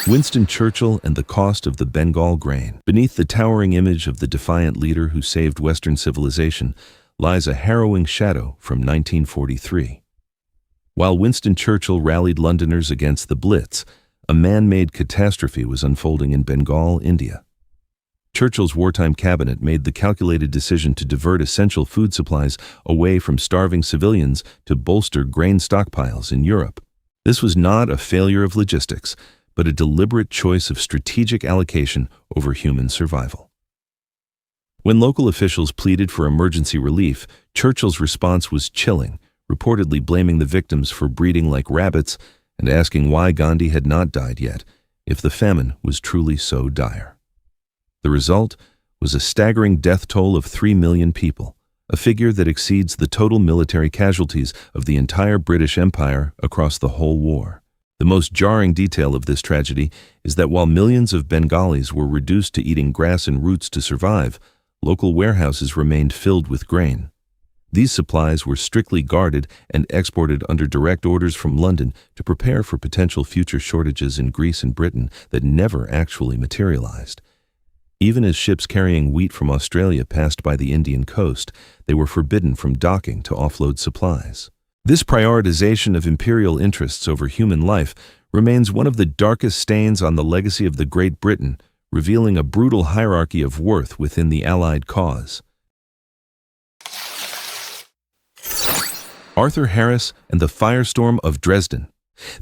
Winston Churchill and the cost of the Bengal grain. Beneath the towering image of the defiant leader who saved Western civilization lies a harrowing shadow from 1943. While Winston Churchill rallied Londoners against the Blitz, a man-made catastrophe was unfolding in Bengal, India. Churchill's wartime cabinet made the calculated decision to divert essential food supplies away from starving civilians to bolster grain stockpiles in Europe. This was not a failure of logistics, but a deliberate choice of strategic allocation over human survival. When local officials pleaded for emergency relief, Churchill's response was chilling, reportedly blaming the victims for breeding like rabbits and asking why Gandhi had not died yet, if the famine was truly so dire. The result was a staggering death toll of 3 million people, a figure that exceeds the total military casualties of the entire British Empire across the whole war. The most jarring detail of this tragedy is that while millions of Bengalis were reduced to eating grass and roots to survive, local warehouses remained filled with grain. These supplies were strictly guarded and exported under direct orders from London to prepare for potential future shortages in Greece and Britain that never actually materialized. Even as ships carrying wheat from Australia passed by the Indian coast, they were forbidden from docking to offload supplies. This prioritization of imperial interests over human life remains one of the darkest stains on the legacy of the Great Britain, revealing a brutal hierarchy of worth within the Allied cause. Arthur Harris and the Firestorm of Dresden.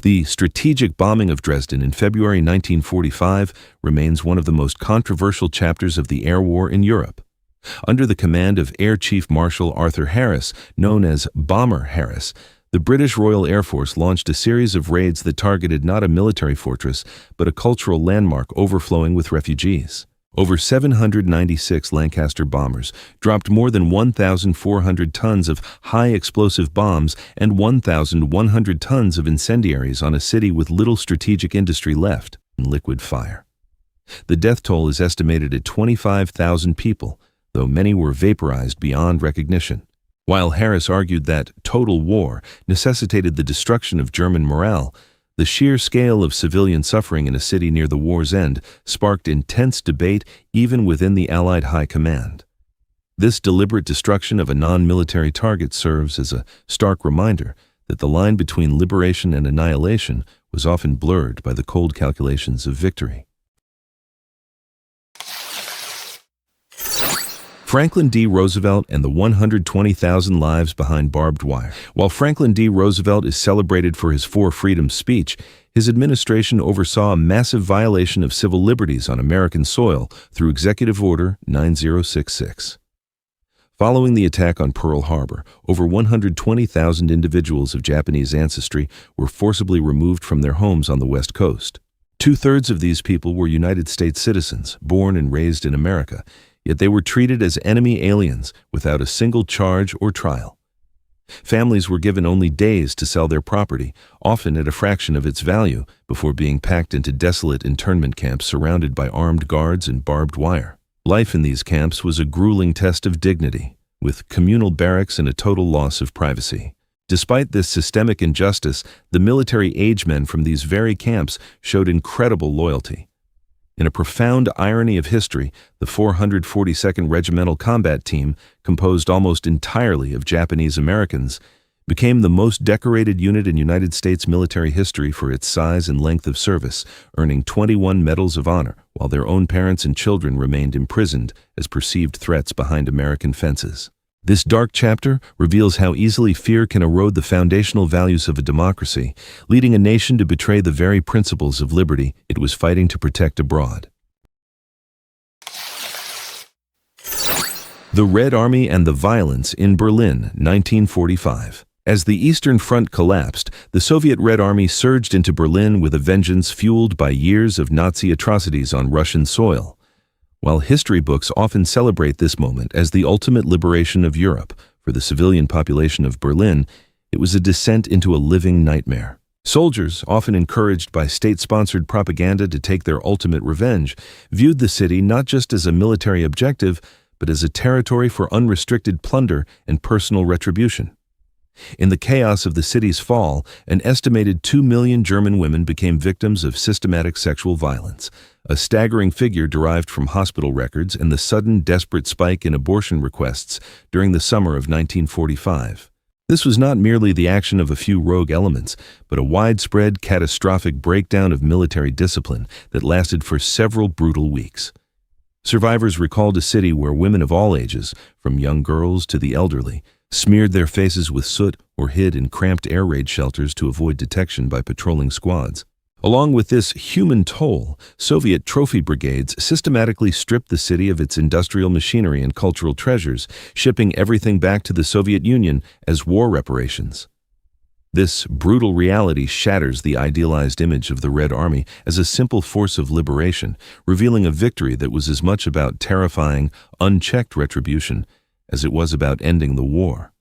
The strategic bombing of Dresden in February 1945 remains one of the most controversial chapters of the air war in Europe. Under the command of Air Chief Marshal Arthur Harris, known as Bomber Harris, the British Royal Air Force launched a series of raids that targeted not a military fortress, but a cultural landmark overflowing with refugees. Over 796 Lancaster bombers dropped more than 1,400 tons of high-explosive bombs and 1,100 tons of incendiaries on a city with little strategic industry left in liquid fire. The death toll is estimated at 25,000 people, though many were vaporized beyond recognition. While Harris argued that total war necessitated the destruction of German morale, the sheer scale of civilian suffering in a city near the war's end sparked intense debate even within the Allied High Command. This deliberate destruction of a non-military target serves as a stark reminder that the line between liberation and annihilation was often blurred by the cold calculations of victory. Franklin D. Roosevelt and the 120,000 lives behind barbed wire. While Franklin D. Roosevelt is celebrated for his For Freedom speech, his administration oversaw a massive violation of civil liberties on American soil through Executive Order 9066. Following the attack on Pearl Harbor, over 120,000 individuals of Japanese ancestry were forcibly removed from their homes on the West Coast. 2/3 of these people were United States citizens, born and raised in America, yet they were treated as enemy aliens without a single charge or trial. Families were given only days to sell their property, often at a fraction of its value, before being packed into desolate internment camps surrounded by armed guards and barbed wire. Life in these camps was a grueling test of dignity, with communal barracks and a total loss of privacy. Despite this systemic injustice, the military-age men from these very camps showed incredible loyalty. In a profound irony of history, the 442nd Regimental Combat Team, composed almost entirely of Japanese Americans, became the most decorated unit in United States military history for its size and length of service, earning 21 Medals of Honor, while their own parents and children remained imprisoned as perceived threats behind American fences. This dark chapter reveals how easily fear can erode the foundational values of a democracy, leading a nation to betray the very principles of liberty it was fighting to protect abroad. The Red Army and the Violence in Berlin, 1945. As the Eastern Front collapsed, the Soviet Red Army surged into Berlin with a vengeance fueled by years of Nazi atrocities on Russian soil. While history books often celebrate this moment as the ultimate liberation of Europe, for the civilian population of Berlin, it was a descent into a living nightmare. Soldiers, often encouraged by state-sponsored propaganda to take their ultimate revenge, viewed the city not just as a military objective, but as a territory for unrestricted plunder and personal retribution. In the chaos of the city's fall, an estimated 2 million German women became victims of systematic sexual violence, a staggering figure derived from hospital records and the sudden, desperate spike in abortion requests during the summer of 1945. This was not merely the action of a few rogue elements, but a widespread, catastrophic breakdown of military discipline that lasted for several brutal weeks. Survivors recalled a city where women of all ages, from young girls to the elderly, smeared their faces with soot or hid in cramped air raid shelters to avoid detection by patrolling squads. Along with this human toll, Soviet trophy brigades systematically stripped the city of its industrial machinery and cultural treasures, shipping everything back to the Soviet Union as war reparations. This brutal reality shatters the idealized image of the Red Army as a simple force of liberation, revealing a victory that was as much about terrifying, unchecked retribution as it was about ending the war.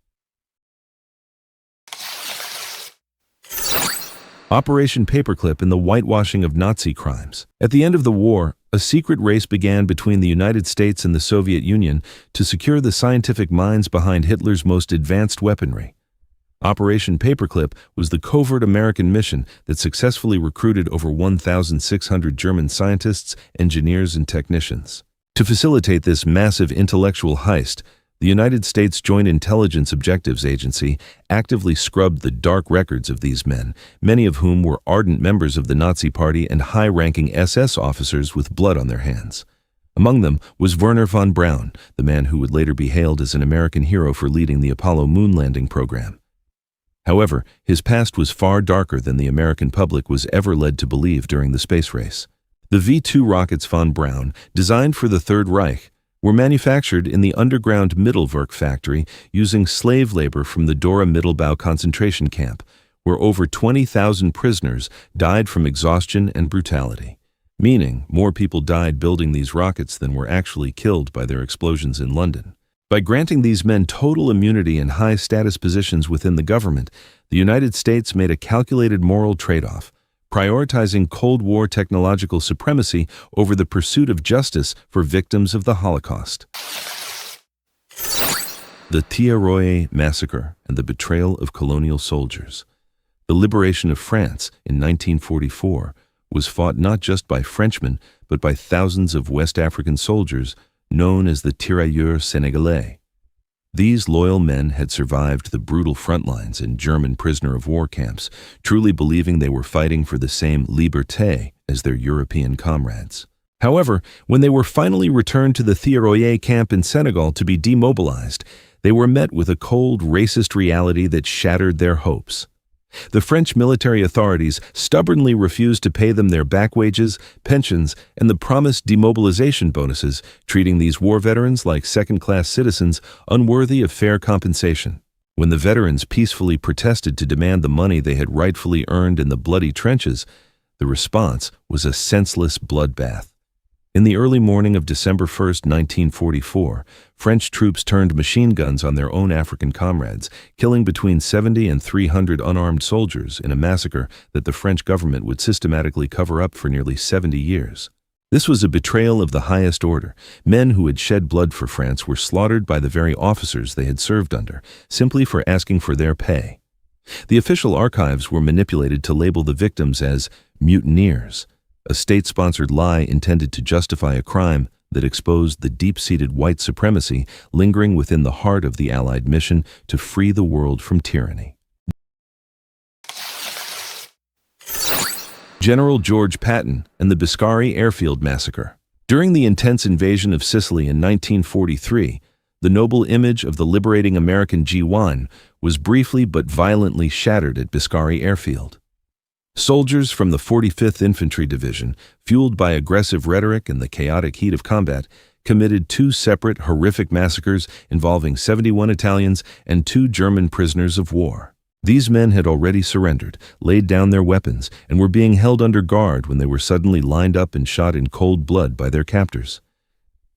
Operation Paperclip and the whitewashing of Nazi crimes. At the end of the war, a secret race began between the United States and the Soviet Union to secure the scientific minds behind Hitler's most advanced weaponry. Operation Paperclip was the covert American mission that successfully recruited over 1,600 German scientists, engineers, and technicians. To facilitate this massive intellectual heist, the United States Joint Intelligence Objectives Agency actively scrubbed the dark records of these men, many of whom were ardent members of the Nazi Party and high-ranking SS officers with blood on their hands. Among them was Wernher von Braun, the man who would later be hailed as an American hero for leading the Apollo moon landing program. However, his past was far darker than the American public was ever led to believe during the space race. The V-2 rockets von Braun, designed for the Third Reich, were manufactured in the underground Mittelwerk factory using slave labor from the Dora Mittelbau concentration camp, where over 20,000 prisoners died from exhaustion and brutality, meaning more people died building these rockets than were actually killed by their explosions in London. By granting these men total immunity and high-status positions within the government, the United States made a calculated moral trade-off, prioritizing Cold War technological supremacy over the pursuit of justice for victims of the Holocaust. The Katyn Massacre and the betrayal of colonial soldiers. The liberation of France in 1944 was fought not just by Frenchmen, but by thousands of West African soldiers known as the tirailleurs sénégalais. These loyal men had survived the brutal front lines in German prisoner-of-war camps, truly believing they were fighting for the same liberté as their European comrades. However, when they were finally returned to the tirailleurs camp in Senegal to be demobilized, they were met with a cold, racist reality that shattered their hopes. The French military authorities stubbornly refused to pay them their back wages, pensions, and the promised demobilization bonuses, treating these war veterans like second-class citizens unworthy of fair compensation. When the veterans peacefully protested to demand the money they had rightfully earned in the bloody trenches, the response was a senseless bloodbath. In the early morning of December 1, 1944, French troops turned machine guns on their own African comrades, killing between 70 and 300 unarmed soldiers in a massacre that the French government would systematically cover up for nearly 70 years. This was a betrayal of the highest order. Men who had shed blood for France were slaughtered by the very officers they had served under, simply for asking for their pay. The official archives were manipulated to label the victims as mutineers, a state-sponsored lie intended to justify a crime that exposed the deep-seated white supremacy lingering within the heart of the Allied mission to free the world from tyranny. General George Patton and the Biscari Airfield Massacre. During the intense invasion of Sicily in 1943, the noble image of the liberating American G1 was briefly but violently shattered at Biscari Airfield. Soldiers from the 45th Infantry Division, fueled by aggressive rhetoric and the chaotic heat of combat, committed two separate horrific massacres involving 71 Italians and 2 German prisoners of war. These men had already surrendered, laid down their weapons, and were being held under guard when they were suddenly lined up and shot in cold blood by their captors.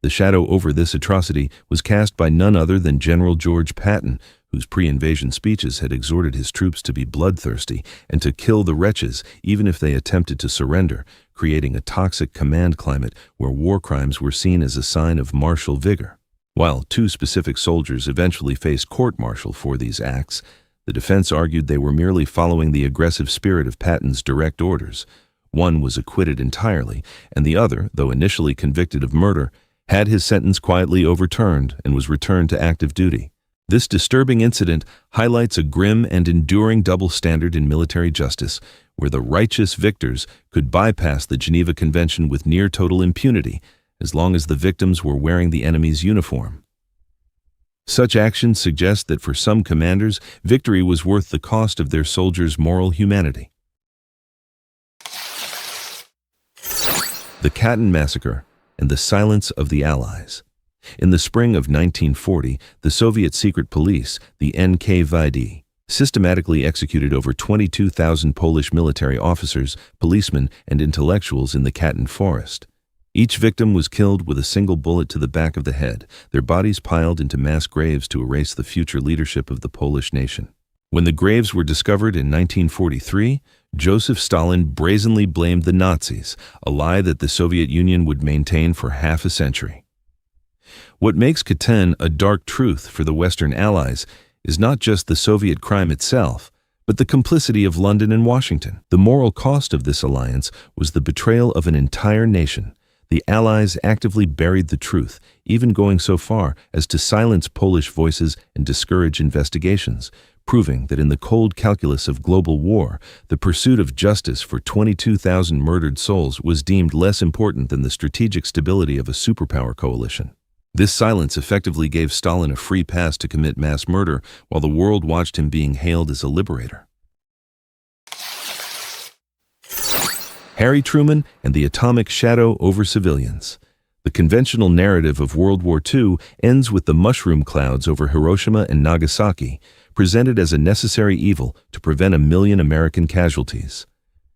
The shadow over this atrocity was cast by none other than General George Patton, whose pre-invasion speeches had exhorted his troops to be bloodthirsty and to kill the wretches even if they attempted to surrender, creating a toxic command climate where war crimes were seen as a sign of martial vigor. While 2 specific soldiers eventually faced court-martial for these acts, The defense argued they were merely following the aggressive spirit of Patton's direct orders. One was acquitted entirely, and the other, though initially convicted of murder, had his sentence quietly overturned and was returned to active duty. This disturbing incident highlights a grim and enduring double standard in military justice, where the righteous victors could bypass the Geneva Convention with near total impunity, as long as the victims were wearing the enemy's uniform. Such actions suggest that for some commanders, victory was worth the cost of their soldiers' moral humanity. The Katyn Massacre and the silence of the Allies. In the spring of 1940, the Soviet secret police, the NKVD, systematically executed over 22,000 Polish military officers, policemen, and intellectuals in the Katyn forest. Each victim was killed with a single bullet to the back of the head, their bodies piled into mass graves to erase the future leadership of the Polish nation. When the graves were discovered in 1943, Joseph Stalin brazenly blamed the Nazis, a lie that the Soviet Union would maintain for half a century. What makes Katyn a dark truth for the Western Allies is not just the Soviet crime itself, but the complicity of London and Washington. The moral cost of this alliance was the betrayal of an entire nation. The Allies actively buried the truth, even going so far as to silence Polish voices and discourage investigations, proving that in the cold calculus of global war, the pursuit of justice for 22,000 murdered souls was deemed less important than the strategic stability of a superpower coalition. This silence effectively gave Stalin a free pass to commit mass murder, while the world watched him being hailed as a liberator. Harry Truman and the atomic shadow over civilians. The conventional narrative of World War II ends with the mushroom clouds over Hiroshima and Nagasaki, presented as a necessary evil to prevent 1 million American casualties.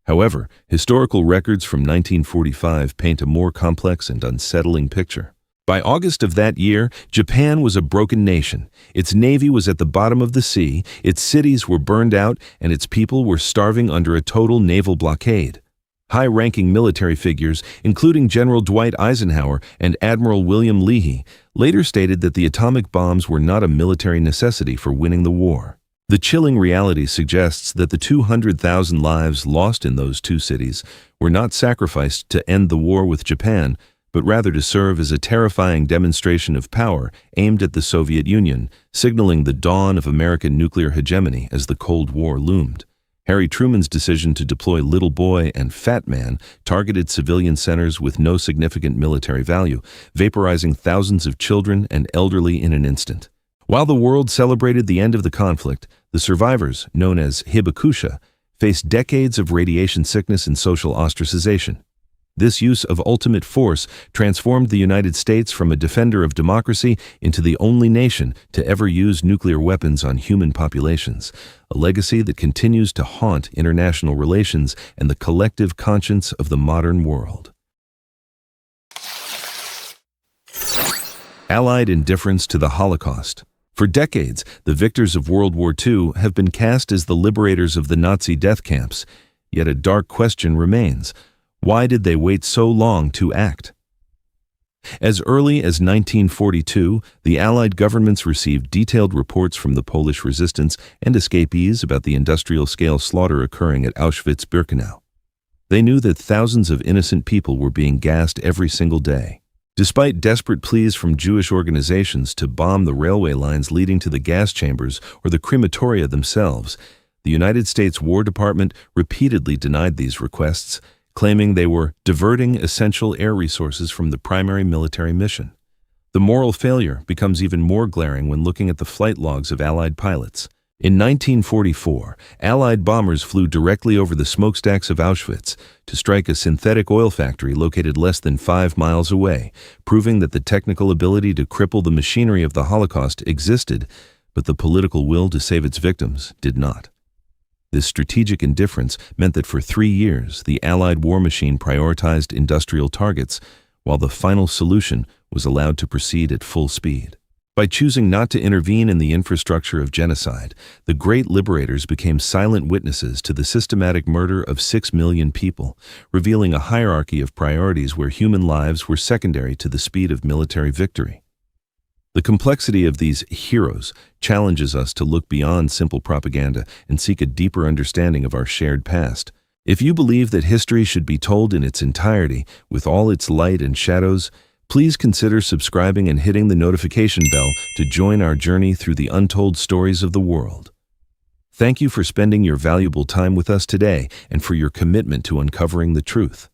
However, historical records from 1945 paint a more complex and unsettling picture. By August of that year, Japan was a broken nation. Its navy was at the bottom of the sea, its cities were burned out, and its people were starving under a total naval blockade. High-ranking military figures, including General Dwight Eisenhower and Admiral William Leahy, later stated that the atomic bombs were not a military necessity for winning the war. The chilling reality suggests that the 200,000 lives lost in those two cities were not sacrificed to end the war with Japan, but rather to serve as a terrifying demonstration of power aimed at the Soviet Union, signaling the dawn of American nuclear hegemony as the Cold War loomed. Harry Truman's decision to deploy Little Boy and Fat Man targeted civilian centers with no significant military value, vaporizing thousands of children and elderly in an instant. While the world celebrated the end of the conflict, the survivors, known as hibakusha, faced decades of radiation sickness and social ostracization. This use of ultimate force transformed the United States from a defender of democracy into the only nation to ever use nuclear weapons on human populations, a legacy that continues to haunt international relations and the collective conscience of the modern world. Allied indifference to the Holocaust. For decades, the victors of World War II have been cast as the liberators of the Nazi death camps, yet a dark question remains. Why did they wait so long to act? As early as 1942, the Allied governments received detailed reports from the Polish resistance and escapees about the industrial-scale slaughter occurring at Auschwitz-Birkenau. They knew that thousands of innocent people were being gassed every single day. Despite desperate pleas from Jewish organizations to bomb the railway lines leading to the gas chambers or the crematoria themselves, the United States War Department repeatedly denied these requests, claiming they were diverting essential air resources from the primary military mission. The moral failure becomes even more glaring when looking at the flight logs of Allied pilots. In 1944, Allied bombers flew directly over the smokestacks of Auschwitz to strike a synthetic oil factory located less than 5 miles away, proving that the technical ability to cripple the machinery of the Holocaust existed, but the political will to save its victims did not. This strategic indifference meant that for 3 years, the Allied war machine prioritized industrial targets, while the final solution was allowed to proceed at full speed. By choosing not to intervene in the infrastructure of genocide, the great liberators became silent witnesses to the systematic murder of 6 million people, revealing a hierarchy of priorities where human lives were secondary to the speed of military victory. The complexity of these heroes challenges us to look beyond simple propaganda and seek a deeper understanding of our shared past. If you believe that history should be told in its entirety, with all its light and shadows, please consider subscribing and hitting the notification bell to join our journey through the untold stories of the world. Thank you for spending your valuable time with us today and for your commitment to uncovering the truth.